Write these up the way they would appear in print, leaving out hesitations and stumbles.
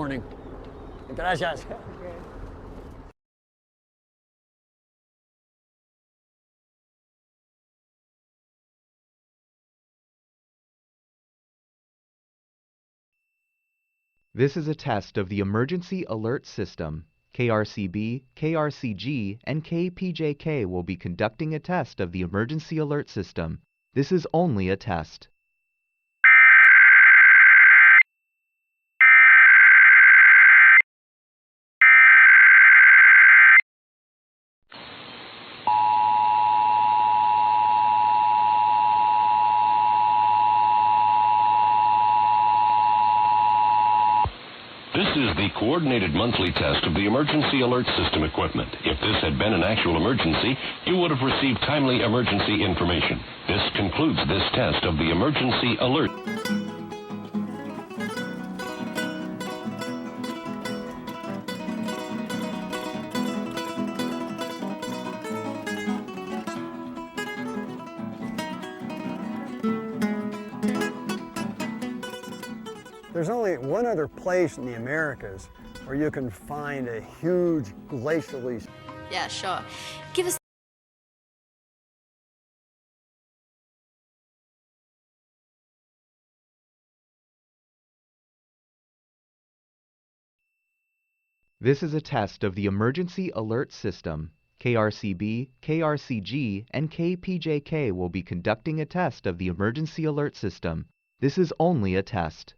morning. Gracias. This is a test of the Emergency Alert System. KRCB, KRCG, and KPJK will be conducting a test of the Emergency Alert System. This is only a test. This is the coordinated monthly test of the emergency alert system equipment. If this had been an actual emergency, you would have received timely emergency information. This concludes this test of the emergency alert. There's only one other place in the Americas where you can find a huge glacially. Yeah, sure. Give us. This is a test of the Emergency Alert System. KRCB, KRCG, and KPJK will be conducting a test of the Emergency Alert System. This is only a test.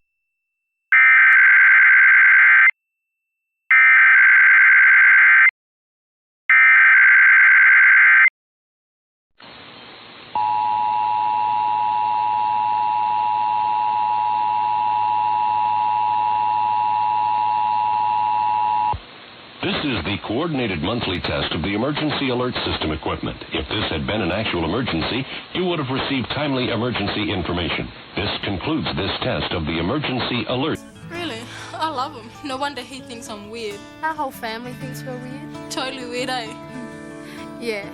This is the coordinated monthly test of the emergency alert system equipment. If this had been an actual emergency, you would have received timely emergency information. This concludes this test of the emergency alert. Really? I love him. No wonder he thinks I'm weird. Our whole family thinks we're weird. Totally weird, eh? Yeah.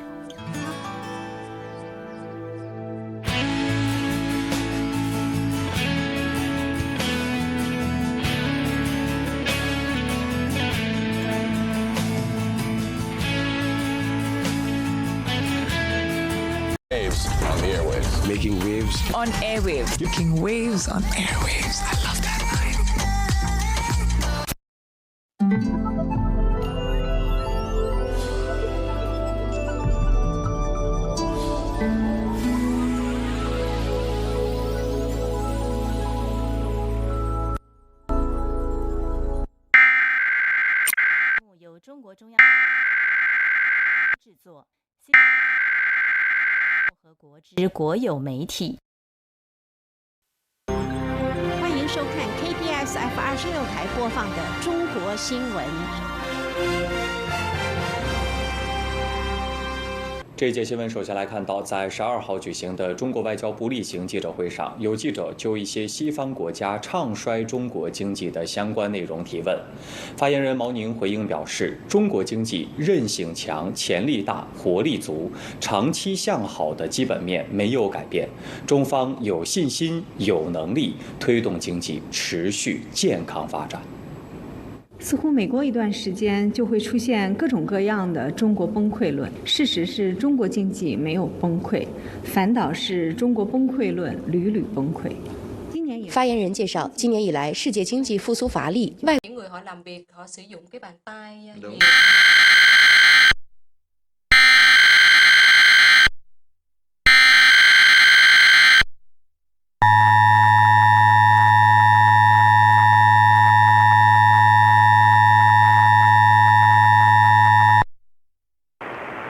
Waves on the airwaves. Making waves on airwaves. Making waves on airwaves. I love that line. 由中国中央制作。和国之国有媒体，欢迎收看 KBS F26台播放的中国新闻。这一节新闻首先来看到，在12号举行的中国外交部例行记者会上，有记者就一些西方国家唱衰中国经济的相关内容提问。发言人毛宁回应表示，中国经济韧性强、潜力大、活力足，长期向好的基本面没有改变，中方有信心、有能力推动经济持续健康发展。似乎每过一段时间就会出现各种各样的中国崩溃论。事实是中国经济没有崩溃，反倒是中国崩溃论屡屡崩溃。发言人介绍，今年以来世界经济复苏乏力，外。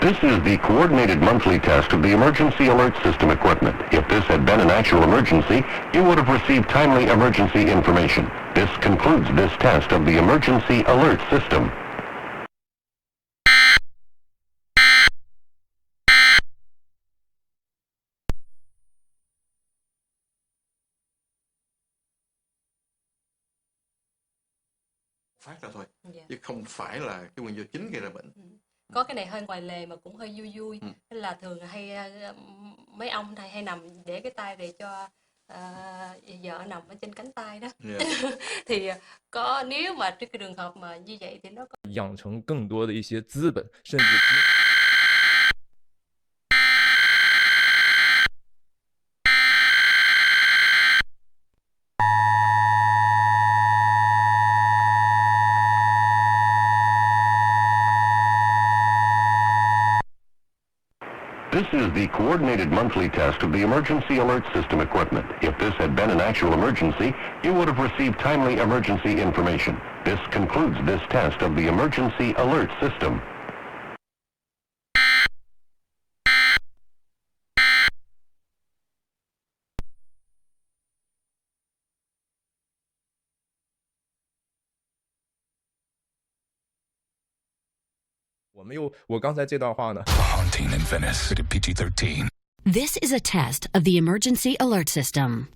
This is the coordinated monthly test of the emergency alert system equipment. If this had been an actual emergency, you would have received timely emergency information. This concludes this test of the emergency alert system. Phát ra thôi, chứ không phải là cái nguyên do chính gây ra bệnh. Có cái này hơi ngoài lề mà cũng hơi vui vui, nên là thường hay mấy ông hay nằm để cái tay để cho vợ nằm ở trên cánh tay đó. Thì có nếu mà cái trường hợp mà như vậy thì nó có 养成更多的一些资本，甚至 This is the coordinated monthly test of the emergency alert system equipment. If this had been an actual emergency, you would have received timely emergency information. This concludes this test of the emergency alert system. Haunting in Venice. Rated PG-13. This is a test of the emergency alert system.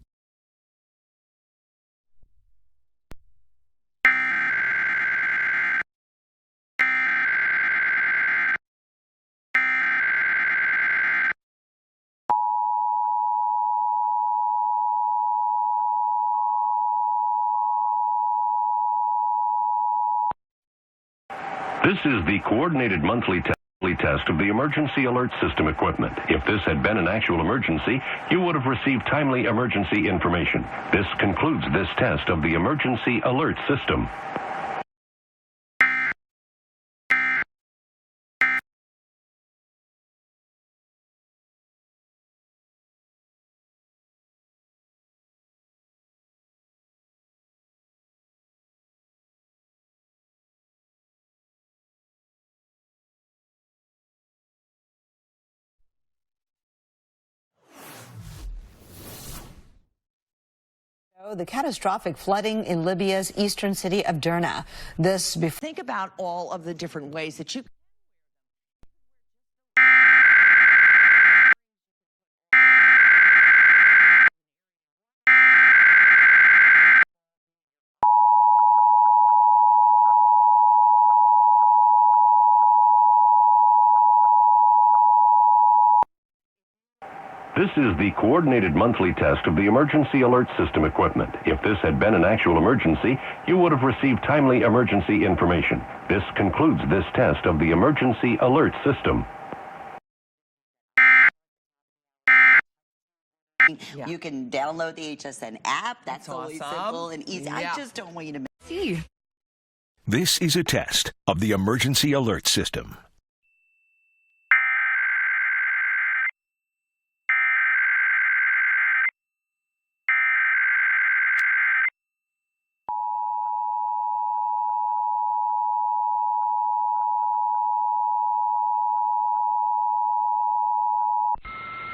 This is the coordinated monthly test of the emergency alert system equipment. If this had been an actual emergency, you would have received timely emergency information. This concludes this test of the emergency alert system. The catastrophic flooding in Libya's eastern city of Derna. Think about all of the different ways that you This is the coordinated monthly test of the emergency alert system equipment. If this had been an actual emergency, you would have received timely emergency information. This concludes this test of the emergency alert system. You can download the HSN app. That's always simple and easy. I just don't want you to see. This is a test of the emergency alert system.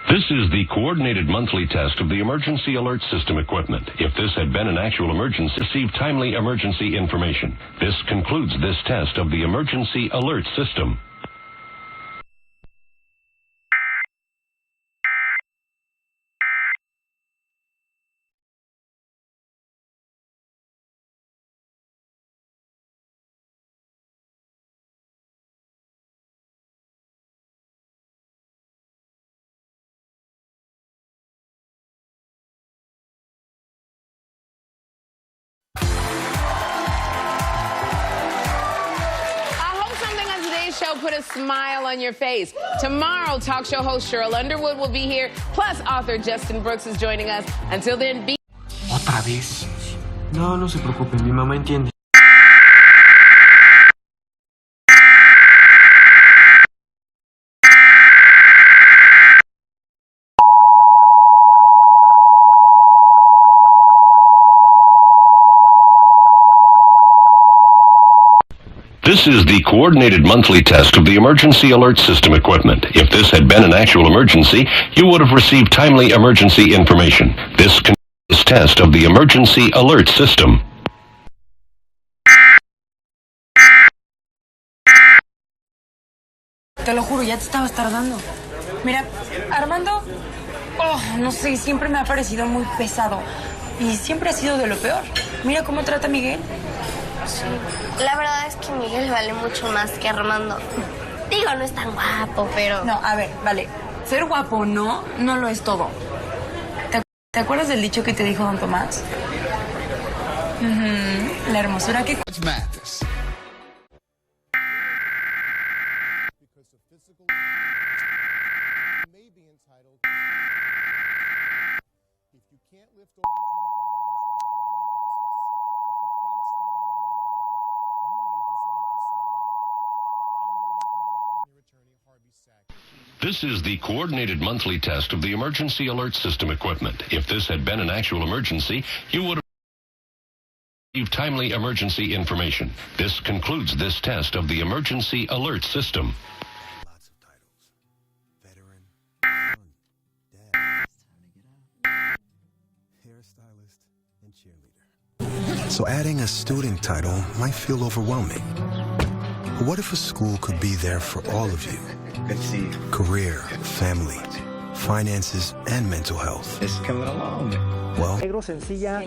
This is the coordinated monthly test of the emergency alert system equipment. If this had been an actual emergency, receive timely emergency information. This concludes this test of the emergency alert system. Show put a smile on your face. Tomorrow, talk show host Cheryl Underwood will be here, plus author Justin Brooks is joining us. Until then, be... ¿Otra vez? No, no se preocupen, mi mamá entiende. This is the coordinated monthly test of the emergency alert system equipment. If this had been an actual emergency, you would have received timely emergency information. This concludes this test of the emergency alert system. Te lo juro, ya te estabas tardando. Mira, Armando, no sé, siempre me ha parecido muy pesado. Y siempre ha sido de lo peor. Mira cómo trata a Miguel. Sí, la verdad es que Miguel vale mucho más que Armando. Digo, no es tan guapo, pero... No, a ver, vale. Ser guapo no lo es todo. ¿Te acuerdas del dicho que te dijo don Tomás? La hermosura que... This is the coordinated monthly test of the emergency alert system equipment. If this had been an actual emergency, you would have received timely emergency information. This concludes this test of the emergency alert system. Lots of titles. Veteran, son, dad, hairstylist, and cheerleader. So adding a student title might feel overwhelming. But what if a school could be there for all of you? Good to see you. Career, family, finances, and mental health. It's coming along. Well, Negro sencilla,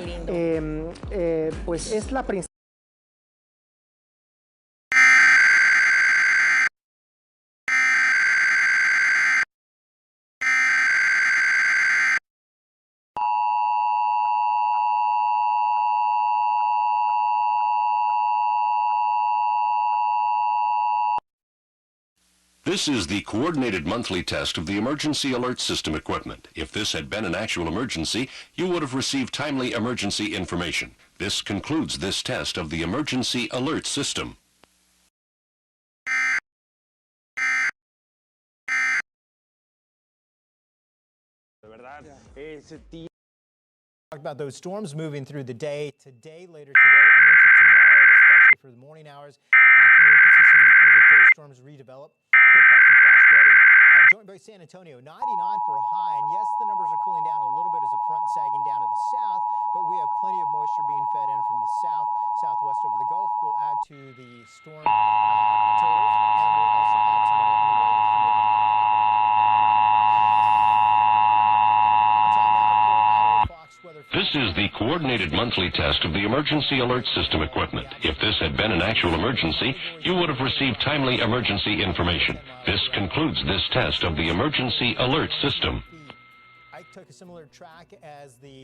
pues es la principal. This is the coordinated monthly test of the emergency alert system equipment. If this had been an actual emergency, you would have received timely emergency information. This concludes this test of the emergency alert system. Talk about those storms moving through the day, today, later today, and into tomorrow, especially for the morning hours. Afternoon, you can see some of those storms redevelop. Could cause some flash flooding. Joint by San Antonio, 99 for a high, and yes, the numbers are cooling down a little bit as a front sagging down to the south, but we have plenty of moisture being fed in from the south, southwest over the Gulf. Will add to the storm totals, and will also add to more in the way of humidity. This is the coordinated monthly test of the emergency alert system equipment. If this had been an actual emergency, you would have received timely emergency information. This concludes this test of the emergency alert system. Ike took a similar track as the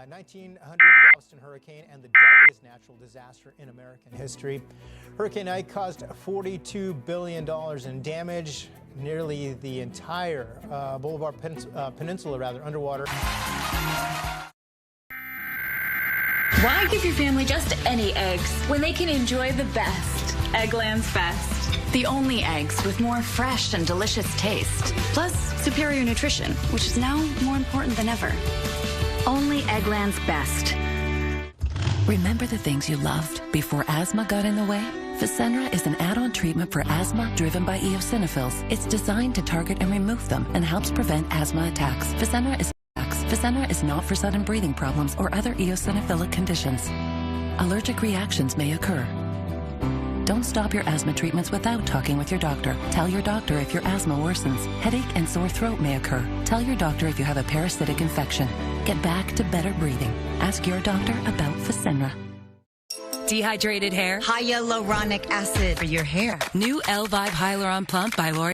1900 Galveston hurricane and the deadliest natural disaster in American history. Hurricane Ike caused $42 billion in damage, nearly the entire Boulevard Peninsula underwater. Why give your family just any eggs when they can enjoy the best? Eggland's Best. The only eggs with more fresh and delicious taste. Plus, superior nutrition, which is now more important than ever. Only Eggland's Best. Remember the things you loved before asthma got in the way? Fasenra is an add-on treatment for asthma driven by eosinophils. It's designed to target and remove them and helps prevent asthma attacks. Fasenra is not for sudden breathing problems or other eosinophilic conditions. Allergic reactions may occur. Don't stop your asthma treatments without talking with your doctor. Tell your doctor if your asthma worsens. Headache and sore throat may occur. Tell your doctor if you have a parasitic infection. Get back to better breathing. Ask your doctor about Fasenra. Dehydrated hair? Hyaluronic acid for your hair. New L-Vibe Hyaluron Plump by L'Oreal.